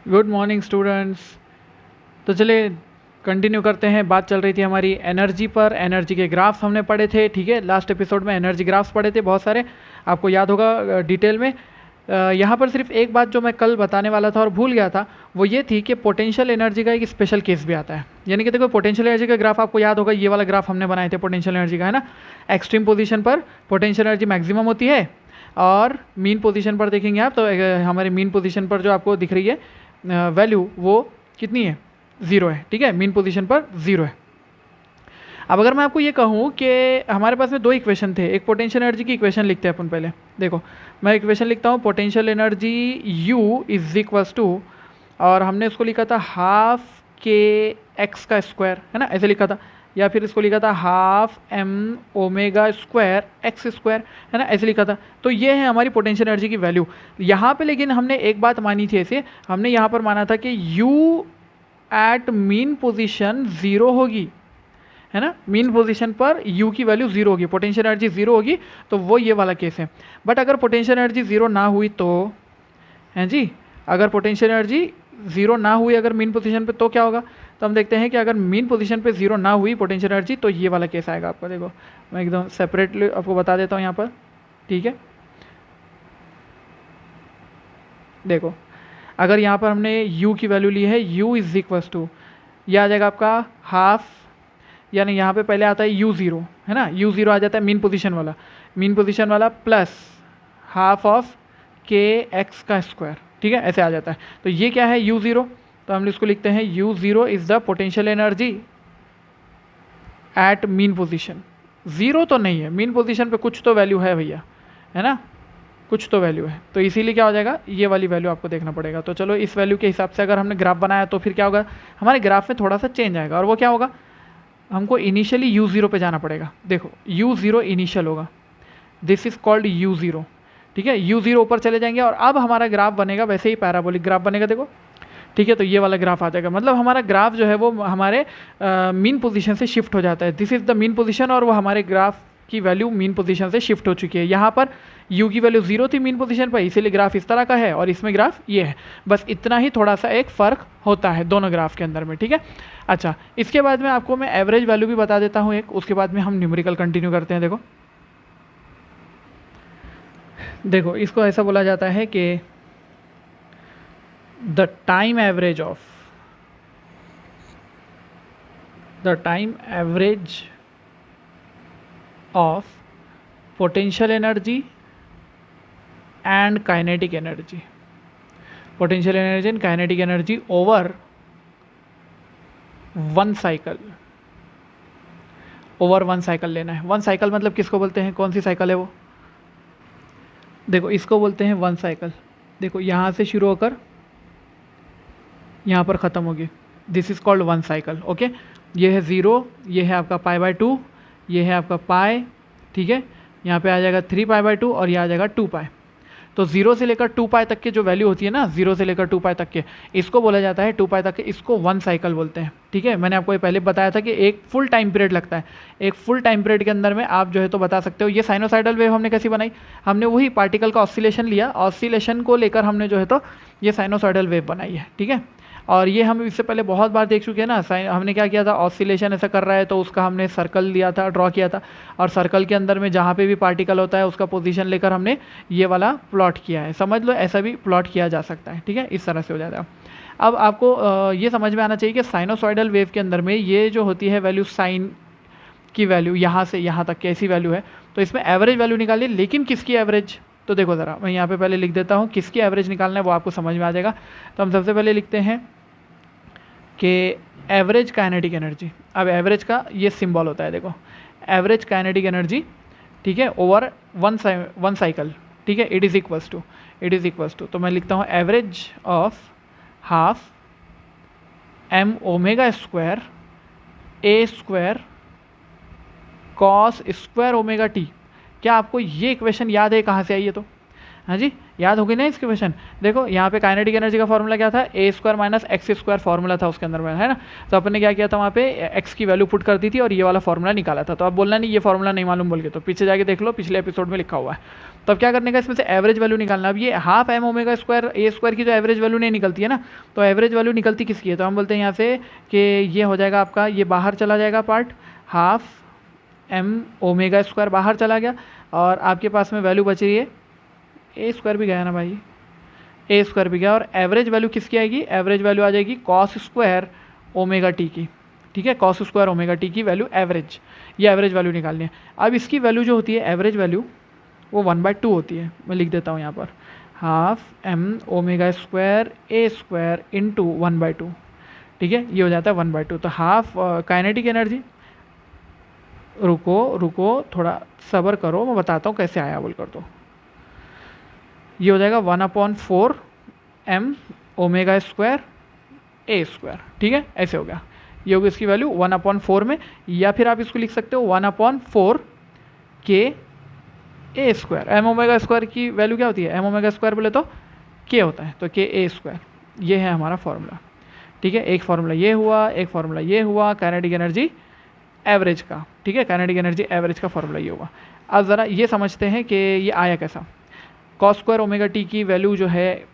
Good morning students. तो चलिए continue करते हैं। बात चल रही थी हमारी एनर्जी पर। एनर्जी के ग्राफ्स हमने पढ़े थे, ठीक है। लास्ट एपिसोड में एनर्जी ग्राफ्स पढ़े थे बहुत सारे, आपको याद होगा डिटेल में। यहाँ पर सिर्फ एक बात जो मैं कल बताने वाला था और भूल गया था, वो ये थी कि पोटेंशियल एनर्जी का एक स्पेशल केस भी आता है। यानी कि देखो, पोटेंशियल एनर्जी का ग्राफ आपको याद होगा, ये वाला ग्राफ हमने बनाए थे पोटेंशियल एनर्जी का, है ना। एक्सट्रीम पोजीशन पर पोटेंशियल एनर्जी मैक्सिमम होती है और मीन पोजीशन पर देखेंगे आप तो हमारे मीन पोजीशन पर जो आपको दिख रही है वैल्यू वो कितनी है, 0 है, ठीक है। मीन पोजीशन पर 0 है। अब अगर मैं आपको ये कहूँ कि हमारे पास में दो इक्वेशन थे, एक पोटेंशियल एनर्जी की इक्वेशन लिखते हैं अपन पहले। देखो मैं इक्वेशन लिखता हूँ, potential energy U is equals to, और हमने उसको लिखा था हाफ के एक्स का स्क्वायर, है ना, ऐसे लिखा था। या फिर इसको लिखा था half m omega square x square, है ना, ऐसे लिखा था। तो ये है हमारी पोटेंशियल एनर्जी की वैल्यू यहाँ पे। लेकिन हमने एक बात मानी थी, ऐसे हमने यहाँ पर माना था कि U एट मीन पोजीशन 0 होगी, है ना। मीन पोजीशन पर U की वैल्यू 0 होगी, पोटेंशियल एनर्जी 0 होगी, तो वो ये वाला केस है। बट अगर पोटेंशियल एनर्जी 0 ना हुई तो, हैं जी, अगर पोटेंशियल एनर्जी 0 ना हुई अगर मीन पोजीशन पे, तो क्या होगा। तो हम देखते हैं कि अगर मीन पोजीशन पे 0 ना हुई पोटेंशियल एनर्जी, तो ये वाला केस आएगा आपका। देखो मैं एकदम सेपरेटली आपको बता देता हूँ यहाँ पर, ठीक है। देखो अगर यहाँ पर हमने U की वैल्यू ली है, U इज इक्वल्स टू, यह आ जाएगा आपका हाफ, यानी यहाँ पे पहले आता है U0, है ना। U0 आ जाता है मीन पोजीशन वाला प्लस हाफ ऑफ के एक्स का स्क्वायर, ठीक है, ऐसे आ जाता है। तो ये क्या है U0, तो हम इसको लिखते हैं U0 is the potential energy at mean position. 0 तो नहीं है, मीन पोजीशन पे कुछ तो वैल्यू है भैया, है ना, कुछ तो वैल्यू है। तो इसीलिए क्या हो जाएगा, ये वाली वैल्यू आपको देखना पड़ेगा। तो चलो इस वैल्यू के हिसाब से अगर हमने ग्राफ बनाया तो फिर क्या होगा, हमारे ग्राफ में थोड़ा सा चेंज आएगा। और वो क्या होगा, हमको इनिशियली U0 पे जाना पड़ेगा। देखो U0 इनिशियल होगा, दिस इज कॉल्ड U0, ठीक है। U0 ऊपर चले जाएंगे और अब हमारा ग्राफ बनेगा वैसे ही पैराबोलिक ग्राफ बनेगा, देखो, ठीक है। तो ये वाला ग्राफ आ जाएगा, मतलब हमारा ग्राफ जो है वो हमारे मीन पोजीशन से शिफ्ट हो जाता है। This is the mean position और वो हमारे ग्राफ की वैल्यू मीन पोजीशन से शिफ्ट हो चुकी है। यहाँ पर U की वैल्यू 0 थी मीन पोजीशन पर, इसीलिए ग्राफ इस तरह का है और इसमें ग्राफ ये है। बस इतना ही थोड़ा सा एक फ़र्क होता है दोनों ग्राफ के अंदर में, ठीक है। अच्छा, इसके बाद में आपको मैं एवरेज वैल्यू भी बता देता हूँ एक, उसके बाद में हम न्यूमेरिकल कंटिन्यू करते हैं। देखो इसको ऐसा बोला जाता है कि the time average of potential energy and kinetic energy, potential energy and kinetic energy over one cycle लेना है। वन साइकिल मतलब किसको बोलते हैं, कौन सी साइकिल है वो, देखो इसको बोलते हैं वन साइकिल। देखो यहाँ से शुरू होकर यहाँ पर ख़त्म होगी, this is called one cycle, okay. ये है 0, ये है आपका π/2, ये है आपका पाई, ठीक है। यहाँ पे आ जाएगा 3π/2 और ये आ जाएगा 2π। तो 0 से लेकर 2π तक के जो वैल्यू होती है ना, 0 से लेकर 2π तक के, इसको बोला जाता है 2π तक के, इसको वन साइकिल बोलते हैं, ठीक है। मैंने आपको ये पहले बताया था कि एक फुल टाइम पीरियड लगता है। एक फुल टाइम पीरियड के अंदर में आप जो है तो बता सकते हो। ये साइनोसाइडल वेव हमने कैसी बनाई, हमने वही पार्टिकल का ऑसिलेशन लिया, ऑसिलेशन को लेकर हमने जो है तो ये साइनोसाइडल वेव बनाई है, ठीक है। और ये हम इससे पहले बहुत बार देख चुके हैं ना। हमने क्या किया था, ऑसिलेशन ऐसा कर रहा है तो उसका हमने सर्कल लिया था, ड्रॉ किया था, और सर्कल के अंदर में जहाँ पे भी पार्टिकल होता है उसका पोजीशन लेकर हमने ये वाला प्लॉट किया है। समझ लो, ऐसा भी प्लॉट किया जा सकता है, ठीक है, इस तरह से हो जाता है। अब आपको ये समझ में आना चाहिए कि साइनोसॉइडल वेव के अंदर में ये जो होती है वैल्यू, साइन की वैल्यू यहाँ से यहाँ तक कैसी वैल्यू है, तो इसमें एवरेज वैल्यू निकालिए। लेकिन किसकी एवरेज, तो देखो ज़रा मैं यहाँ पे पहले लिख देता हूँ, किसकी एवरेज निकालना है वो आपको समझ में आ जाएगा। तो हम सबसे पहले लिखते हैं कि एवरेज काइनेटिक एनर्जी। अब एवरेज का ये सिंबल होता है, देखो एवरेज काइनेटिक एनर्जी, ठीक है, ओवर वन साइकिल, ठीक है। इट इज़ इक्वल्स टू, तो मैं लिखता हूँ average of half m omega square a square cos square omega t। क्या आपको ये इक्वेशन याद है कहाँ से आई है, तो हाँ जी याद होगी ना इसके क्वेश्चन। देखो यहाँ पे काइनेटिक एनर्जी का फॉर्मूला क्या था, a² माइनस x² फॉर्मूला था उसके अंदर में, है ना। तो अपन ने क्या किया था, वहाँ पे x की वैल्यू पुट कर दी थी और ये वाला फॉर्मूला निकाला था। तो अब बोलना नहीं ये फॉर्मूला नहीं मालूम बोल के, तो पीछे जाके देख लो, पिछले एपिसोड में लिखा हुआ है। तो अब क्या करने का, इसमें से एवरेज वैल्यू निकालना। अब ये half M omega square a square की जो एवरेज वैल्यू नहीं निकलती है ना, तो एवरेज वैल्यू निकलती किसकी है, तो हम बोलते हैं यहाँ से कि ये हो जाएगा आपका, ये बाहर चला जाएगा part, half M omega square बाहर चला गया, और आपके पास में वैल्यू बच रही है, ए स्क्वायर भी गया ना भाई, ए स्क्वायर भी गया, और एवरेज वैल्यू किसकी आएगी, एवरेज वैल्यू आ जाएगी कॉस स्क्वायर ओमेगा टी की, ठीक है, कॉस स्क्वायर ओमेगा टी की वैल्यू एवरेज, ये एवरेज वैल्यू निकालनी है। अब इसकी वैल्यू जो होती है एवरेज वैल्यू, वो 1/2 होती है, मैं लिख देता हूँ यहाँ पर, half M omega square a square into 1/2, ठीक है, ये हो जाता है 1/2। तो हाफ काइनेटिक एनर्जी, रुको थोड़ा सब्र करो, मैं बताता हूँ कैसे आया बोल कर। तो ये हो जाएगा 1/4 m omega square a square, ठीक है, ऐसे हो गया, ये होगी इसकी वैल्यू 1/4 में, या फिर आप इसको लिख सकते हो 1/4 के ए स्क्वायर। एम ओमेगा स्क्वायर की वैल्यू क्या होती है, एम ओमेगा स्क्वायर बोले तो के होता है, तो के ए स्क्वायर, ये है हमारा फॉर्मूला, ठीक है। एक फार्मूला ये हुआ, एक फार्मूला ये हुआ काइनेटिक एनर्जी एवरेज का, ठीक है, काइनेटिक एनर्जी एवरेज का फॉर्मूला ये हुआ। अब ज़रा ये समझते हैं कि ये आया कैसा, कॉस स्क्वायर ओमेगा टी की वैल्यू जो है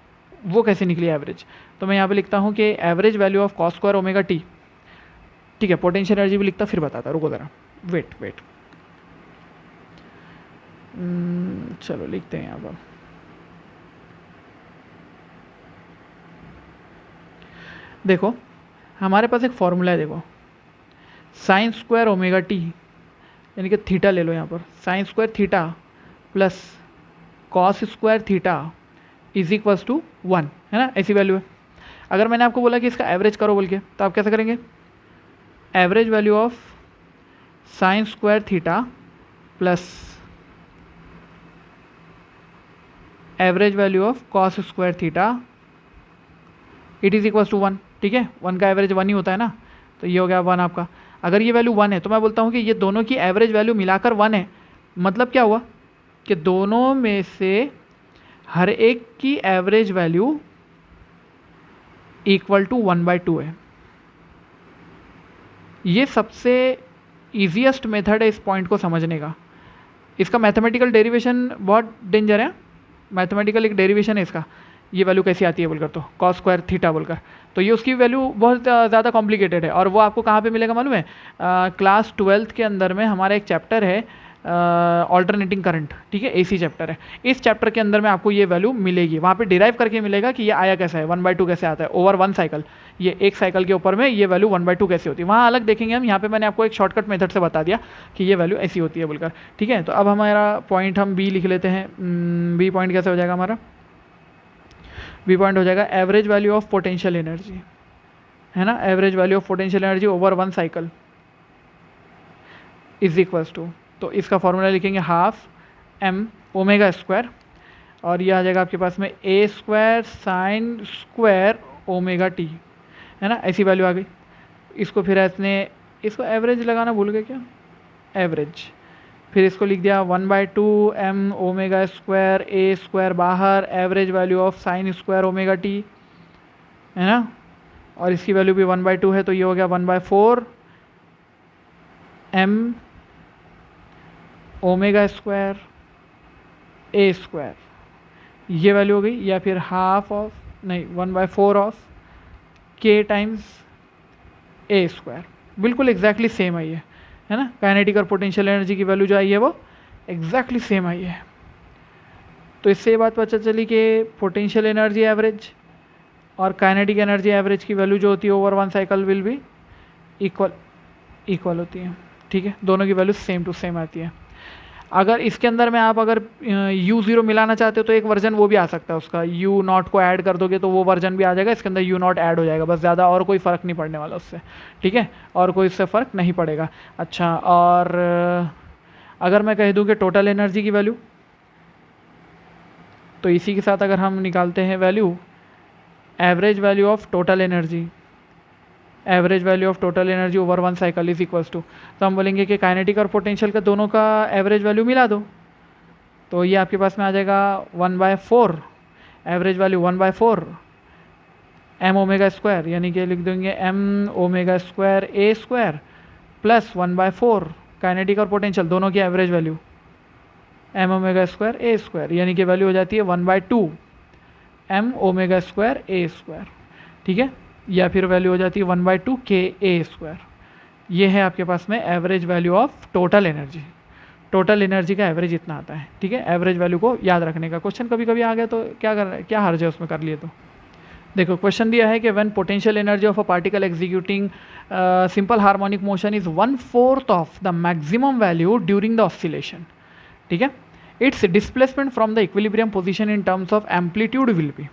वो कैसे निकली एवरेज। तो मैं यहाँ पे लिखता हूँ कि average value of cos square omega T, ठीक है, पोटेंशियल एनर्जी भी लिखता फिर बताता, रुको ज़रा, वेट चलो लिखते हैं यहाँ पर। देखो हमारे पास एक फॉर्मूला है, देखो साइन स्क्वायर ओमेगा टी, यानी कि थीटा ले लो यहाँ पर, sine square theta plus cos square theta is equals to 1, है ना, ऐसी वैल्यू है। अगर मैंने आपको बोला कि इसका एवरेज करो बोल के, तो आप कैसे करेंगे, average value of sine square theta plus average value of cos square theta it is equals to 1, ठीक है, 1 का एवरेज 1 ही होता है ना, तो ये हो गया 1 आपका। अगर ये वैल्यू 1 है तो मैं बोलता हूँ कि ये दोनों की एवरेज वैल्यू मिलाकर 1 है, मतलब क्या हुआ कि दोनों में से हर एक की एवरेज वैल्यू इक्वल टू 1/2 है। ये सबसे ईजीएस्ट मेथड है इस पॉइंट को समझने का। इसका मैथमेटिकल डेरिवेशन बहुत डेंजर है, मैथमेटिकल एक डेरिवेशन है इसका, ये वैल्यू कैसी आती है बोलकर, तो कॉस स्क्वायर थीटा बोलकर, तो ये उसकी वैल्यू बहुत ज़्यादा कॉम्प्लिकेटेड है, और वो आपको कहाँ पे मिलेगा मालूम है, क्लास 12th के अंदर में हमारा एक चैप्टर है ऑल्टरनेटिंग करंट, ठीक है, एसी चैप्टर है, इस चैप्टर के अंदर में आपको ये वैल्यू मिलेगी, वहाँ पे डिराइव करके मिलेगा कि ये आया कैसा है, 1/2 कैसे आता है ओवर 1 साइकिल, ये एक साइकिल के ऊपर में ये वैल्यू 1/2 कैसे होती है, वहाँ अलग देखेंगे हम। यहाँ पे मैंने आपको एक शॉर्टकट मेथड से बता दिया कि ये वैल्यू ऐसी होती है बोलकर, ठीक है। तो अब हमारा पॉइंट हम बी लिख लेते हैं, बी पॉइंट कैसे हो जाएगा हमारा, बी पॉइंट हो जाएगा average value of potential energy, है ना, average value of potential energy over 1 cycle is equals to, तो इसका फॉर्मूला लिखेंगे हाफ एम ओमेगा स्क्वायर, और ये आ जाएगा आपके पास में a square sine square omega t, है ना, ऐसी वैल्यू आ गई। इसको फिर इसने इसको एवरेज लगाना भूल गए क्या, एवरेज, फिर इसको लिख दिया 1/2 m omega square a square बाहर, average value of sine square omega t, है ना, और इसकी वैल्यू भी 1/2 है, तो ये हो गया 1/4 m omega square a square, ये वैल्यू हो गई, या फिर हाफ ऑफ नहीं 1/4 ऑफ के टाइम्स ए स्क्वायर, बिल्कुल एग्जैक्टली सेम आई है ना, काइनेटिक और पोटेंशियल एनर्जी की वैल्यू जो आई है वो एग्जैक्टली सेम आई है। तो इससे ये बात पता चली कि पोटेंशियल एनर्जी एवरेज और काइनेटिक एनर्जी एवरेज की वैल्यू जो होती है ओवर 1 साइकिल विल भी इक्वल होती है, ठीक है, दोनों की वैल्यू सेम टू सेम आती है। अगर इसके अंदर में आप अगर U0 मिलाना चाहते हो तो एक वर्जन वो भी आ सकता है उसका, U0 को ऐड कर दोगे तो वो वर्जन भी आ जाएगा, इसके अंदर U0 ऐड हो जाएगा, बस ज़्यादा और कोई फ़र्क नहीं पड़ने वाला उससे, ठीक है, और कोई इससे फ़र्क नहीं पड़ेगा। अच्छा, और अगर मैं कह दूँ कि टोटल एनर्जी की वैल्यू, तो इसी के साथ अगर हम निकालते हैं value average value of total energy, average value of total energy over 1 cycle is equals to, तो हम बोलेंगे कि काइनेटिक और पोटेंशियल का दोनों का एवरेज वैल्यू मिला दो, तो ये आपके पास में आ जाएगा 1/4 average value 1/4 m omega square, यानी कि लिख देंगे m omega square a square plus 1/4 kinetic और पोटेंशियल दोनों की average value, m omega square a square, यानी कि वैल्यू हो जाती है 1/2 m omega square a square, ठीक है, या फिर वैल्यू हो जाती है 1/2 के ए स्क्वायर। ये है आपके पास में average value of total energy. Total energy का एवरेज इतना आता है, ठीक है। एवरेज वैल्यू को याद रखने का क्वेश्चन कभी कभी आ गया तो क्या कर रहा है, क्या हर्ज है उसमें कर लिए तो। देखो क्वेश्चन दिया है कि when potential energy of a particle executing simple harmonic motion is 1/4 of the maximum value during the oscillation, ठीक है, it's displacement from the equilibrium position in terms of amplitude will be.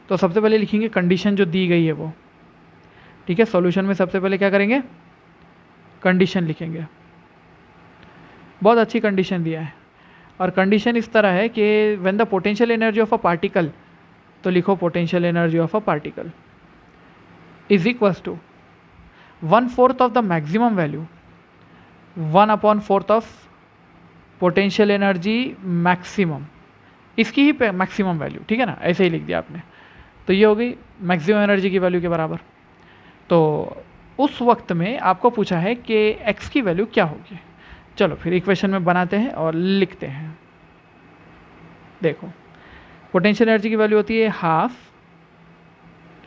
तो सबसे पहले लिखेंगे condition जो दी गई है वो, ठीक है। सॉल्यूशन में सबसे पहले क्या करेंगे, कंडीशन लिखेंगे। बहुत अच्छी कंडीशन दिया है, और कंडीशन इस तरह है कि when the potential energy of a particle, तो लिखो potential energy of a particle is equals to 1/4 of the maximum value, 1/4 of potential energy maximum, इसकी ही मैक्सिमम वैल्यू, ठीक है ना, ऐसे ही लिख दिया आपने। तो ये हो गई मैक्सिमम एनर्जी की वैल्यू के बराबर। तो उस वक्त में आपको पूछा है कि x की वैल्यू क्या होगी। चलो फिर इक्वेशन में बनाते हैं और लिखते हैं। देखो पोटेंशियल एनर्जी की वैल्यू होती है हाफ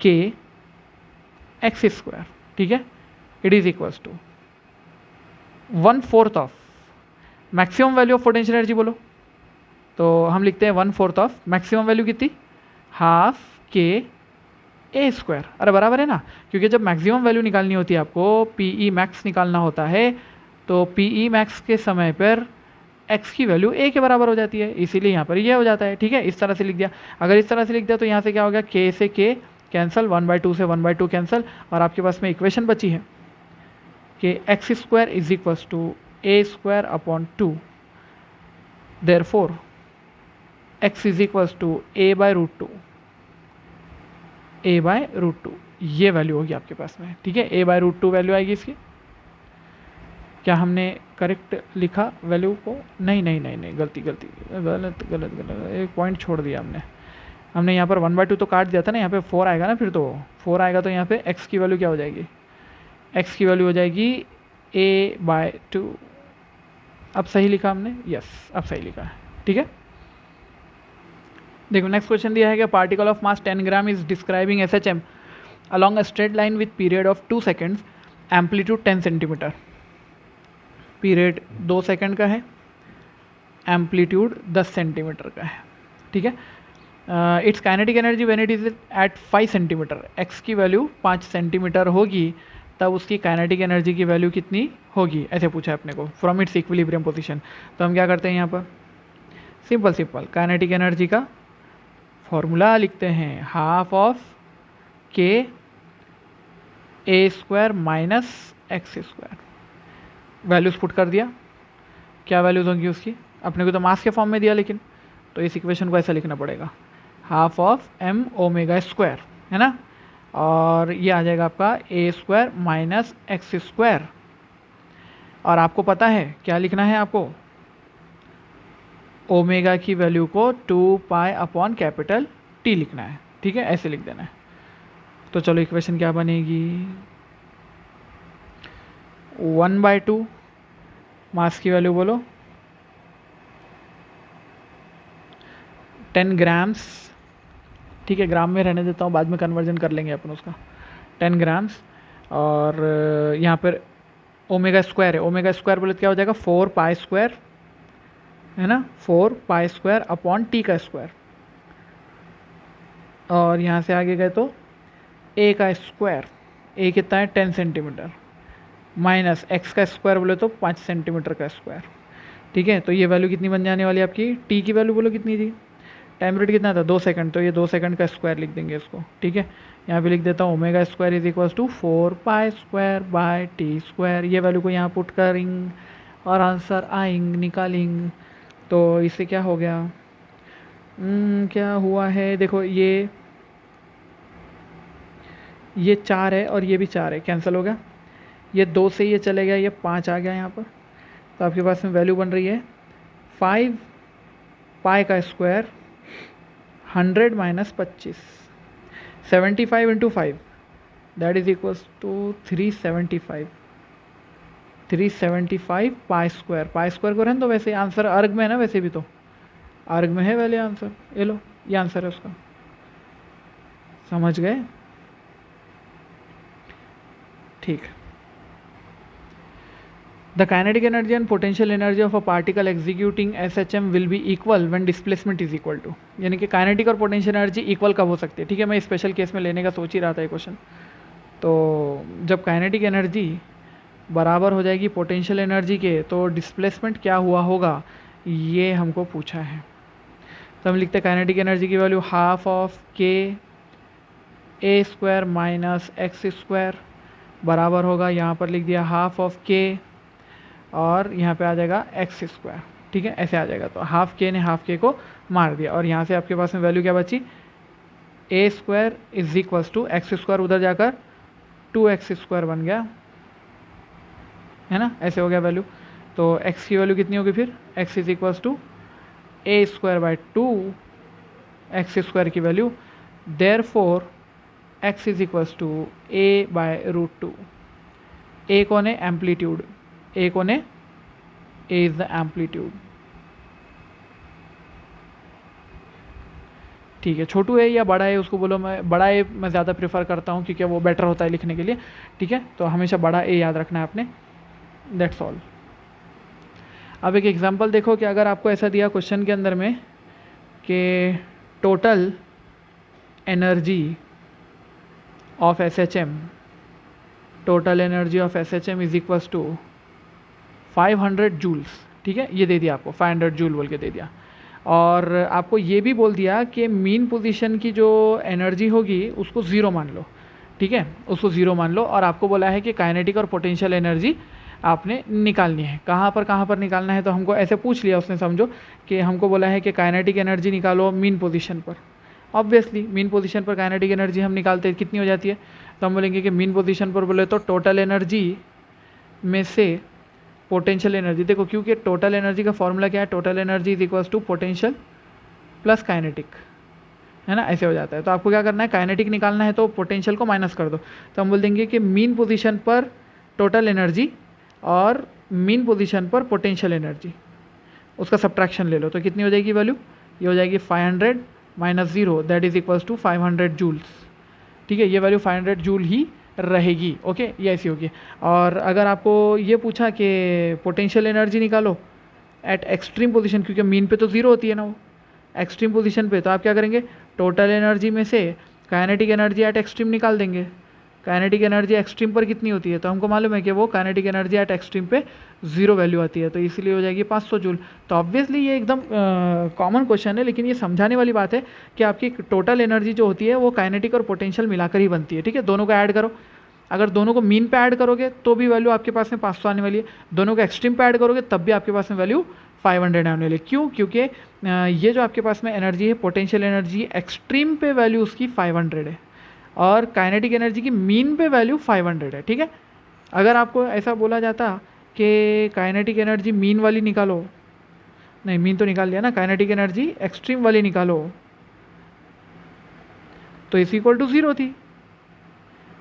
के एक्स स्क्वायर, ठीक है, it is equals to 1/4 of maximum value of potential energy बोलो, तो हम लिखते हैं 1/4 ऑफ मैक्सिमम वैल्यू कितनी, हाफ के ए स्क्वायर। अरे बराबर है ना, क्योंकि जब मैक्सिमम वैल्यू निकालनी होती है आपको, पीई मैक्स निकालना होता है, तो पीई मैक्स के समय पर एक्स की वैल्यू ए के बराबर हो जाती है, इसीलिए यहाँ पर ये हो जाता है, ठीक है। इस तरह से लिख दिया। अगर इस तरह से लिख दिया तो यहाँ से क्या हो गया, के से के कैंसिल, 1/2 से 1/2 कैंसिल, और आपके पास में इक्वेशन बची है कि X square is equals to A square upon 2, therefore X is equals to a/√2, a/√2 ये वैल्यू होगी आपके पास में, ठीक है। a/√2 वैल्यू आएगी इसकी। क्या हमने करेक्ट लिखा वैल्यू को, नहीं नहीं नहीं नहीं, गलती गलती गलत गलत गलत, एक पॉइंट छोड़ दिया हमने यहाँ पर 1/2 तो काट दिया था ना, यहाँ पे 4 आएगा ना, फिर तो 4 आएगा तो यहाँ पे x की वैल्यू क्या हो जाएगी, x की वैल्यू हो जाएगी a/2। अब सही लिखा हमने, यस अब सही लिखा है, ठीक है। देखो नेक्स्ट क्वेश्चन दिया है कि particle of mass 10 gram is describing SHM along a straight line with period of 2 seconds, amplitude 10 centimetre. Period 2 second का है, एम्पलीट्यूड 10 सेंटीमीटर का है, ठीक है। It's kinetic energy when it is at 5 centimetre, X की वैल्यू 5 सेंटीमीटर होगी, तब उसकी काइनेटिक एनर्जी की वैल्यू कितनी होगी, ऐसे पूछा है अपने को, फ्रॉम इट्स इक्विलिब्रियम पोजीशन। तो हम क्या करते हैं यहाँ पर, सिंपल काइनेटिक एनर्जी का फॉर्मूला लिखते हैं, half of k A square minus x square. Values put कर दिया, क्या वैल्यूज़ होंगी उसकी, अपने को तो मास के फॉर्म में दिया, लेकिन तो इस इक्वेशन को ऐसा लिखना पड़ेगा, half of M omega square, है ना, और ये आ जाएगा आपका A square minus x square. और आपको पता है क्या लिखना है आपको, ओमेगा की वैल्यू को 2π/T लिखना है, ठीक है, ऐसे लिख देना है। तो चलो इक्वेशन क्या बनेगी, 1/2 मास की वैल्यू बोलो 10 ग्राम्स, ठीक है, ग्राम में रहने देता हूँ, बाद में कन्वर्जन कर लेंगे अपन उसका, 10 ग्राम्स, और यहाँ पर ओमेगा स्क्वायर है, ओमेगा स्क्वायर बोले तो क्या हो जाएगा 4π², है ना, 4π² T का स्क्वायर, और यहाँ से आगे गए तो a का स्क्वायर, a कितना है 10 सेंटीमीटर, माइनस x का स्क्वायर बोले तो 5 सेंटीमीटर का स्क्वायर, ठीक है। तो ये वैल्यू कितनी बन जाने वाली आपकी, t की वैल्यू बोलो कितनी थी, टाइम पीरियड कितना था 2 सेकंड, तो ये 2 सेकंड का स्क्वायर लिख देंगे इसको, ठीक है। यहाँ पे लिख देता हूँ omega square is equals to 4π²/T², ये वैल्यू को यहाँ पुट करेंगे और आंसर आएंगे निकालेंगे। तो इससे क्या हो गया, क्या हुआ है, देखो ये 4 है और ये भी 4 है, कैंसिल हो गया, ये 2 से ये चले गया, ये 5 आ गया यहाँ पर, तो आपके पास में वैल्यू बन रही है 5π² 100 - 25, 75 × 5 that is equals to 375, 375 pi square को रहने दो, वैसे आंसर अर्ग में है ना, वैसे भी तो अर्ग में है पहले आंसर, ये लो ये आंसर है उसका, समझ गए? ठीक। The kinetic energy and potential energy of a particle executing SHM will be equal when displacement is equal to, यानी कि काइनेटिक और पोटेंशियल एनर्जी इक्वल कब हो सकती है? ठीक है, मैं स्पेशल केस में लेने का सोच ही रहा था ये क्वेश्चन। तो जब काइनेटिक एनर्जी बराबर हो जाएगी पोटेंशियल एनर्जी के, तो डिस्प्लेसमेंट क्या हुआ होगा ये हमको पूछा है। तो हम लिखते हैं काइनेटिक एनर्जी की value half of k A square minus x square बराबर होगा, यहाँ पर लिख दिया हाफ ऑफ के और यहाँ पे आ जाएगा एक्स स्क्वायर। ठीक है, ऐसे आ जाएगा। तो हाफ के ने हाफ के को मार दिया और यहाँ से आपके पास में वैल्यू क्या बची, a square is equals to x square, उधर जाकर 2x स्क्वायर बन गया, है ना, ऐसे हो गया वैल्यू। तो x की वैल्यू कितनी होगी फिर, x is equals to A square by 2x square की value, therefore x is equals to a by √2। a कौन है, एम्पलीट्यूड, a कौन है, a इज द एम्पलीट्यूड। ठीक है, छोटू है या बड़ा है उसको बोलो, मैं बड़ा ए मैं ज़्यादा प्रेफर करता हूँ क्योंकि वो बेटर होता है लिखने के लिए। ठीक है, तो हमेशा बड़ा ए याद रखना है आपने, दैट्स ऑल। अब एक एग्जांपल देखो कि अगर आपको ऐसा दिया क्वेश्चन के अंदर में कि total energy of SHM, total energy of SHM is equals to 500 joules. ठीक है, ये दे दिया आपको 500 जूल बोल के दे दिया, और आपको ये भी बोल दिया कि मीन पोजीशन की जो एनर्जी होगी उसको ज़ीरो मान लो। ठीक है, उसको ज़ीरो मान लो, और आपको बोला है कि काइनेटिक और पोटेंशियल एनर्जी आपने निकालनी है। कहाँ पर निकालना है, तो हमको ऐसे पूछ लिया उसने, समझो कि हमको बोला है कि काइनेटिक एनर्जी निकालो मीन पोजीशन पर। ऑब्वियसली मीन पोजीशन पर काइनेटिक एनर्जी हम निकालते हैं, कितनी हो जाती है, तो हम बोलेंगे कि मीन पोजीशन पर बोले तो टोटल एनर्जी में से पोटेंशियल एनर्जी, देखो क्योंकि टोटल एनर्जी का फॉर्मूला क्या है, total energy is equals to potential plus kinetic, है ना, ऐसे हो जाता है। तो आपको क्या करना है, काइनेटिक निकालना है तो पोटेंशियल को माइनस कर दो, तो हम बोल देंगे कि मीन पोजीशन पर टोटल एनर्जी और मीन पोजीशन पर पोटेंशियल एनर्जी, उसका सब्ट्रैक्शन ले लो, तो कितनी हो जाएगी वैल्यू, ये हो जाएगी 500 minus 0 that is equals to 500 joules. ठीक है, ये वैल्यू 500 जूल ही रहेगी। ओके, ये ऐसी होगी। और अगर आपको ये पूछा कि पोटेंशियल एनर्जी निकालो एट एक्सट्रीम पोजीशन, क्योंकि मीन पे तो ज़ीरो होती है ना वो, एक्सट्रीम पोजीशन पे, तो आप क्या करेंगे, टोटल एनर्जी में से काइनेटिक एनर्जी एट एक्सट्रीम निकाल देंगे। काइनेटिक एनर्जी एक्सट्रीम पर कितनी होती है, तो हमको मालूम है कि वो काइनेटिक एनर्जी एट एक्सट्रीम पे 0 वैल्यू आती है, तो इसलिए हो जाएगी 500 जूल। तो ऑब्वियसली ये एकदम कॉमन क्वेश्चन है, लेकिन ये समझाने वाली बात है कि आपकी टोटल एनर्जी जो होती है वो काइनेटिक और पोटेंशियल मिलाकर ही बनती है। ठीक है, दोनों को ऐड करो, अगर दोनों को मीन पे ऐड करोगे तो भी वैल्यू आपके पास में 500 आने वाली है, दोनों को एक्सट्रीम पे ऐड करोगे तब भी आपके पास में वैल्यू 500 आने वाली है। क्यों, क्योंकि ये जो आपके पास में एनर्जी है पोटेंशियल एनर्जी, एक्सट्रीम पे वैल्यू उसकी 500 है और काइनेटिक एनर्जी की मीन पे वैल्यू 500 है। ठीक है, अगर आपको ऐसा बोला जाता कि काइनेटिक एनर्जी मीन वाली निकालो, नहीं मीन तो निकाल लिया ना, काइनेटिक एनर्जी एक्सट्रीम वाली निकालो, तो इज इक्वल टू 0 थी,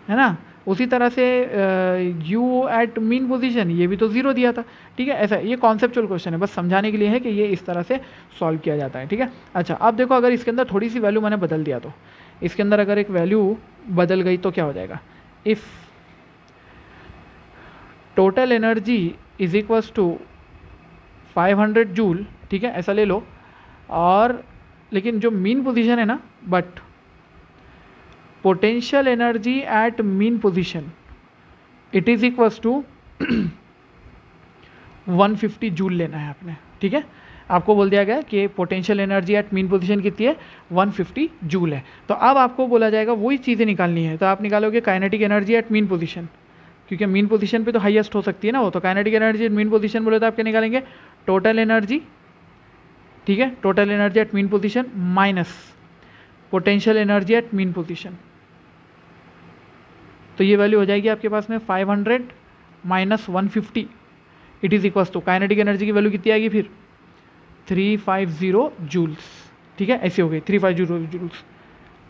है ना। उसी तरह से यू एट मीन पोजीशन, ये भी तो 0 दिया था। ठीक है, ऐसा ये कॉन्सेप्चुअल क्वेश्चन है, बस समझाने के लिए है कि ये इस तरह से सॉल्व किया जाता है। ठीक है, अच्छा अब देखो अगर इसके अंदर थोड़ी सी वैल्यू मैंने बदल दिया, तो इसके अंदर अगर एक वैल्यू बदल गई तो क्या हो जाएगा, if total energy is equals to 500 joule, ठीक है ऐसा ले लो, और लेकिन जो मीन पोजीशन है ना, but potential energy at mean position it is equals to 150 joule लेना है आपने। ठीक है, आपको बोल दिया गया कि potential energy at mean position कितनी है, 150 जूल है। तो अब आपको बोला जाएगा वही चीज़ें निकालनी है, तो आप निकालोगे kinetic energy at mean position, क्योंकि मीन पोजीशन पे तो हाईएस्ट हो सकती है ना वो, तो kinetic energy at mean position बोले तो आप क्या निकालेंगे, टोटल एनर्जी, ठीक है total energy at mean position minus potential energy at mean position, तो ये वैल्यू हो जाएगी आपके पास में 500 minus 150 it is equals to kinetic energy की वैल्यू कितनी आएगी फिर 350 जूल्स। ठीक है, ऐसे हो गई 350 जूल्स।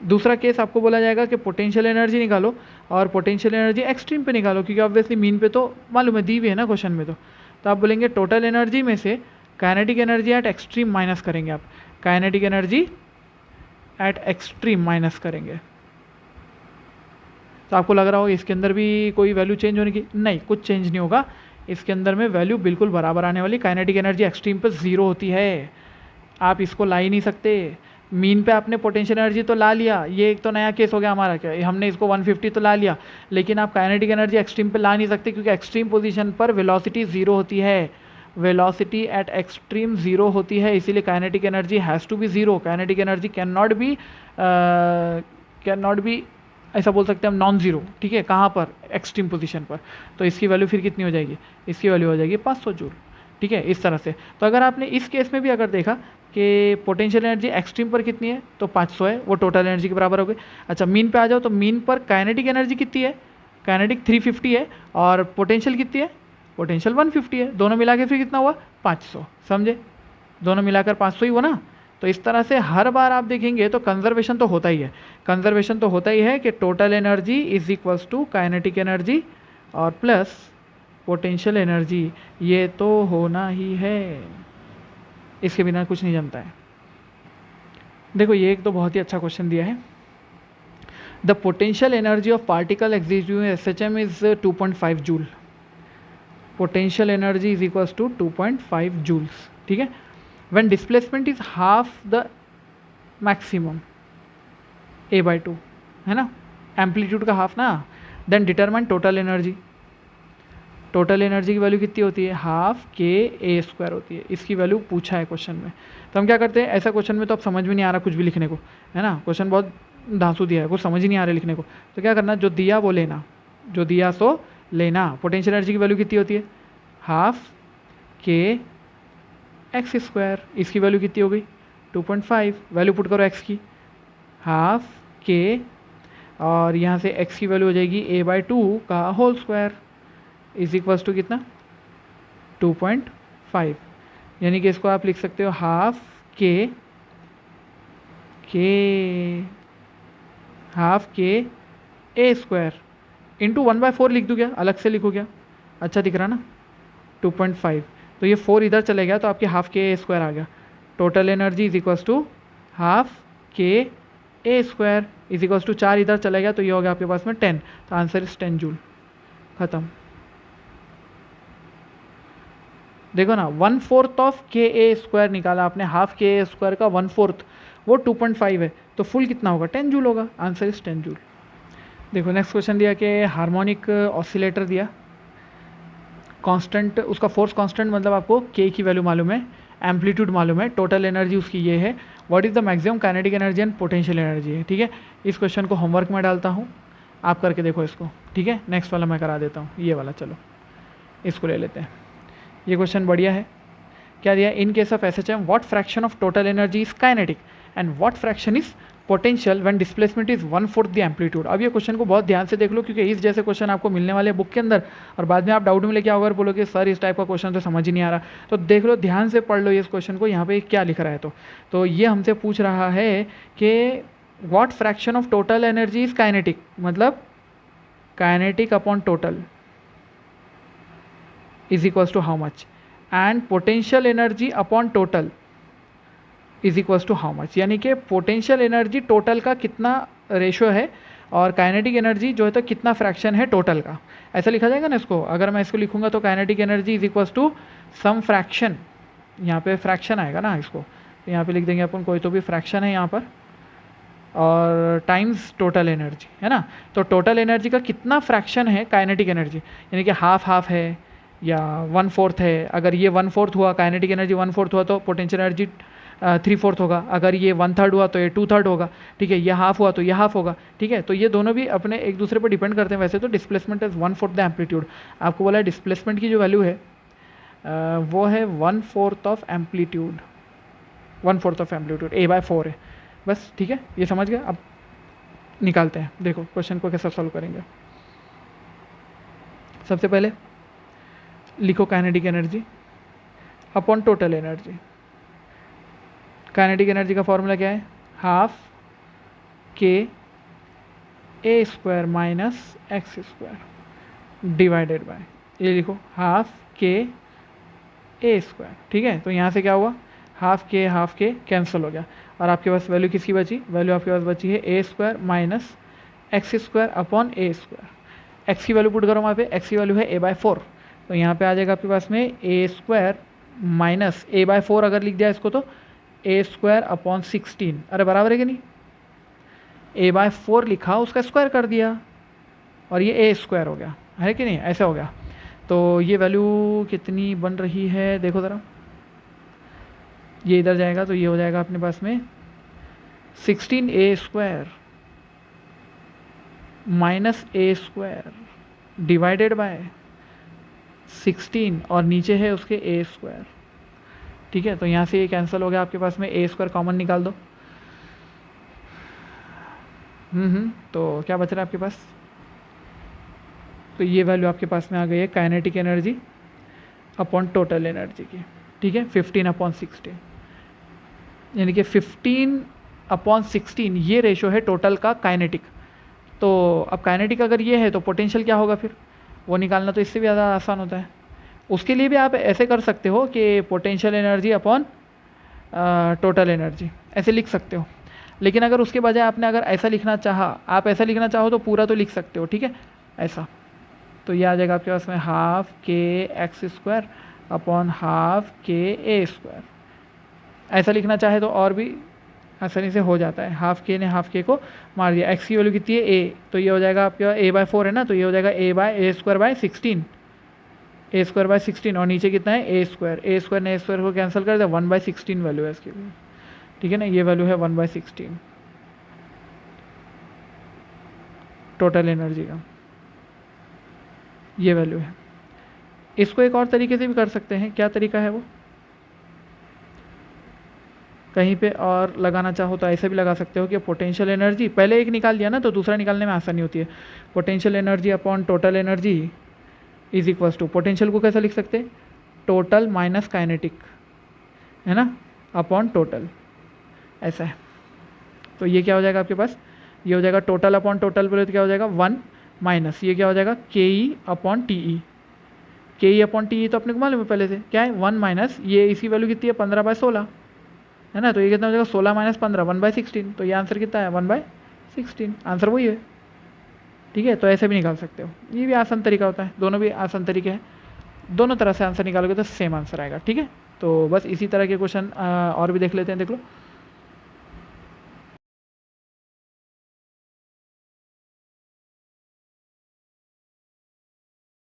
दूसरा केस आपको बोला जाएगा कि पोटेंशियल एनर्जी निकालो और पोटेंशियल एनर्जी एक्सट्रीम पे निकालो, क्योंकि ऑब्वियसली मीन पे तो मालूम है दी हुई है ना क्वेश्चन में। तो आप बोलेंगे टोटल एनर्जी में से kinetic energy eight extreme minus करेंगे, आप kinetic energy eight extreme minus करेंगे। तो आपको लग रहा हो इसके अंदर भी कोई वैल्यू चेंज होने की, नहीं, कुछ चेंज नहीं होगा। इसके अंदर में वैल्यू बिल्कुल बराबर आने वाली। काइनेटिक एनर्जी एक्सट्रीम पर 0 होती है, आप इसको ला ही नहीं सकते। मीन पे आपने पोटेंशियल एनर्जी तो ला लिया, ये एक तो नया केस हो गया हमारा, क्या हमने इसको 150 तो ला लिया, लेकिन आप काइनेटिक एनर्जी एक्सट्रीम पे ला नहीं सकते, क्योंकि एक्सट्रीम पोजीशन पर वेलोसिटी 0 होती है। वेलोसिटी एट एक्सट्रीम 0 होती है, इसीलिए kinetic energy has to be 0। Kinetic energy can not be ऐसा बोल सकते हैं हम नॉन ज़ीरो, ठीक है। कहाँ पर? एक्सट्रीम पोजीशन पर। तो इसकी वैल्यू फिर कितनी हो जाएगी? इसकी वैल्यू हो जाएगी 500 जूल, ठीक है, इस तरह से। तो अगर आपने इस केस में भी अगर देखा कि पोटेंशियल एनर्जी एक्सट्रीम पर कितनी है, तो 500 है, वो टोटल एनर्जी के बराबर हो गई। अच्छा, मीन पे आ जाओ, तो मीन पर काइनेटिक एनर्जी कितनी है? काइनेटिक 350 है, और पोटेंशियल कितनी है? पोटेंशियल 150 है। दोनों मिला के फिर कितना हुआ? 500, समझे? दोनों मिलाकर 500 ही हुआ ना। तो इस तरह से हर बार आप देखेंगे तो कंजर्वेशन तो होता ही है, कंजर्वेशन तो होता ही है कि total energy is equals to kinetic energy और प्लस पोटेंशियल एनर्जी, ये तो होना ही है, इसके बिना कुछ नहीं जमता है। देखो ये एक तो बहुत ही अच्छा क्वेश्चन दिया है। The potential energy of particle existing in SHM is 2.5 joule. Potential energy is equals to 2.5 joules, ठीक है। when displacement is half the maximum a/2, है ना, एम्पलीट्यूड का हाफ ना, then determine total energy. Total energy की value कितनी होती है? हाफ KA² होती है। इसकी वैल्यू पूछा है क्वेश्चन में, तो हम क्या करते हैं, ऐसा क्वेश्चन में तो अब समझ में नहीं आ रहा कुछ भी लिखने को, है ना, क्वेश्चन बहुत धांसू दिया है, कुछ समझ ही नहीं आ रहा लिखने को, तो क्या करना, जो दिया वो लेना, जो दिया सो लेना। पोटेंशियल एनर्जी की वैल्यू कितनी होती है? Half KX²। इसकी वैल्यू कितनी हो गई? 2.5। वैल्यू पुट करो x की, हाफ K, और यहाँ से x की वैल्यू हो जाएगी a/2 का whole square is equals to कितना? 2.5। यानी कि इसको आप लिख सकते हो हाफ K A² इंटू 1/4 लिख दूँ क्या? अलग से लिखो क्या? अच्छा दिख रहा ना, 2.5, तो ये 4 इधर चले गया, तो आपके हाफ KA² आ गया। Total energy is equals to half KA² is equals to 4 इधर चले गया, तो ये हो गया आपके पास में 10। तो आंसर इज 10 जूल। खत्म। देखो ना, 1/4 ऑफ KA² निकाला आपने, हाफ KA² का 1/4 वो 2.5 है, तो फुल कितना होगा? 10 जूल होगा। Answer is 10 joule. देखो नेक्स्ट क्वेश्चन दिया कि हार्मोनिक ऑसिलेटर दिया, कांस्टेंट, उसका फोर्स कांस्टेंट मतलब आपको K की वैल्यू मालूम है, एम्पलीट्यूड मालूम है, टोटल एनर्जी उसकी ये है, what is the maximum kinetic energy and potential energy है, ठीक है। इस क्वेश्चन को होमवर्क में डालता हूँ, आप करके देखो इसको, ठीक है। नेक्स्ट वाला मैं करा देता हूँ, ये वाला, चलो इसको ले लेते हैं। ये क्वेश्चन बढ़िया है। क्या दिया? In case of SHM what fraction of total energy is kinetic and what fraction is potential when displacement is 1/4 the amplitude. अब ये क्वेश्चन को बहुत ध्यान से देख लो, क्योंकि इस जैसे क्वेश्चन आपको मिलने वाले बुक के अंदर, और बाद में आप डाउट में लेके आओगे और बोलोगे सर इस टाइप का क्वेश्चन तो समझ ही नहीं आ रहा। तो देख लो, ध्यान से पढ़ लो इस क्वेश्चन को, यहाँ पे क्या लिख रहा है। तो ये हमसे पूछ रहा है कि what fraction of total energy is kinetic, मतलब kinetic upon total is equals to how much, and potential energy upon total is equals to how much. यानी कि पोटेंशियल एनर्जी टोटल का कितना रेशो है और काइनेटिक एनर्जी जो है तो कितना फ्रैक्शन है टोटल का, ऐसा लिखा जाएगा ना इसको। अगर मैं इसको लिखूंगा तो kinetic energy is equals to some fraction, यहाँ पे फ्रैक्शन आएगा ना इसको, तो यहाँ पे लिख देंगे अपन कोई तो भी फ्रैक्शन है यहाँ पर, और टाइम्स टोटल एनर्जी, है ना। तो टोटल एनर्जी का कितना फ्रैक्शन है काइनेटिक एनर्जी, यानी कि हाफ है या 1/4 है। अगर ये 1/4 हुआ, काइनेटिक एनर्जी 1/4 हुआ, तो पोटेंशियल एनर्जी 3/4 होगा। अगर ये 1/3 हुआ तो ये 2/3 होगा, ठीक है। ये हाफ हुआ तो ये हाफ होगा, ठीक है। तो ये दोनों भी अपने एक दूसरे पर डिपेंड करते हैं। वैसे तो डिस्प्लेसमेंट इज 1/4 द एम्पलीट्यूड, आपको बोला है डिस्प्लेसमेंट की जो वैल्यू है वो है 1/4 of amplitude, 1/4 of amplitude A/4 है, बस, ठीक है। ये समझ गए। अब निकालते हैं, देखो क्वेश्चन को कैसे सॉल्व करेंगे। सबसे पहले लिखो kinetic energy upon total energy. Kinetic energy का फॉर्मूला क्या है? हाफ के ए square minus x square divided by, ये लिखो हाफ के ए स्क्वायर। ठीक है, तो यहाँ से क्या हुआ, हाफ के कैंसिल हो गया और आपके पास वैल्यू किसकी बची, वैल्यू आपके पास बची है a square minus x square upon a square. X की वैल्यू पुट करो वहाँ पे, एक्स की वैल्यू है a/4, तो यहाँ पे आ जाएगा आपके पास में ए स्क्वायर माइनस a/4 अगर लिख दिया इसको तो ए स्क्वायर अपॉन 16, अरे बराबर है कि नहीं, a/4 लिखा उसका स्क्वायर कर दिया और ये ए स्क्वायर हो गया, है कि नहीं, ऐसे हो गया। तो ये वैल्यू कितनी बन रही है देखो ज़रा, ये इधर जाएगा तो ये हो जाएगा अपने पास में 16a स्क्वायर माइनस ए स्क्वायर डिवाइडेड बाय 16 और नीचे है उसके ए स्क्वायर। ठीक है, तो यहाँ से ये कैंसिल हो गया आपके पास में, ए स्क्वायर कॉमन निकाल दो। तो क्या बच रहा है आपके पास, तो ये वैल्यू आपके पास में आ गई है kinetic energy upon total energy की। ठीक है, 15/16, यानी कि 15/16 ये रेशो है टोटल का काइनेटिक। तो अब काइनेटिक अगर ये है तो पोटेंशियल क्या होगा फिर, वो निकालना तो इससे भी ज़्यादा आसान होता है। उसके लिए भी आप ऐसे कर सकते हो कि potential energy upon total energy ऐसे लिख सकते हो, लेकिन अगर उसके बजाय आपने अगर ऐसा लिखना चाहा, आप ऐसा लिखना चाहो तो पूरा तो लिख सकते हो। ठीक है, ऐसा तो ये आ जाएगा आपके पास में हाफ के एक्स स्क्वायर अपॉन हाफ के ए स्क्वायर। ऐसा लिखना चाहे तो और भी आसानी से हो जाता है, हाफ के ने हाफ के को मार दिया, एक्स की वैल्यू कितनी है ए, तो ये हो जाएगा आपके पास a/4 है ना, तो ये हो जाएगा ए स्क्वायर बाय 16 और नीचे कितना है ए स्क्वायर ने ए स्क्वायर को कैंसिल कर दिया, 1/16 वैल्यू है इसकी। ठीक है ना, ये वैल्यू है 1/16 टोटल एनर्जी का, ये वैल्यू है। इसको एक और तरीके से भी कर सकते हैं, क्या तरीका है वो, कहीं पे और लगाना चाहो तो ऐसे भी लगा सकते हो कि पोटेंशियल एनर्जी पहले एक निकाल दिया ना तो दूसरा निकालने में आसानी होती है। Potential energy upon total energy is equals to, potential को कैसा लिख सकते हैं, टोटल माइनस काइनेटिक, है ना, अपॉन टोटल, ऐसा है। तो ये क्या हो जाएगा आपके पास, ये हो जाएगा टोटल अपॉन टोटल बोले तो क्या हो जाएगा 1 माइनस ये क्या हो जाएगा के ई अपॉन टी ई, के ई अपॉन टी ई तो अपने को मालूम है पहले से क्या है 1 माइनस ये इसकी वैल्यू कितनी है 15/16 है ना, तो ये कितना हो जाएगा 16 माइनस 15 1/16, तो ये आंसर कितना है 1/16, आंसर वही है। ठीक है, तो ऐसे भी निकाल सकते हो, ये भी आसान तरीका होता है, दोनों भी आसान तरीके हैं, दोनों तरह से आंसर निकालोगे तो सेम आंसर आएगा। ठीक है, तो बस इसी तरह के क्वेश्चन और भी देख लेते हैं, देख लो।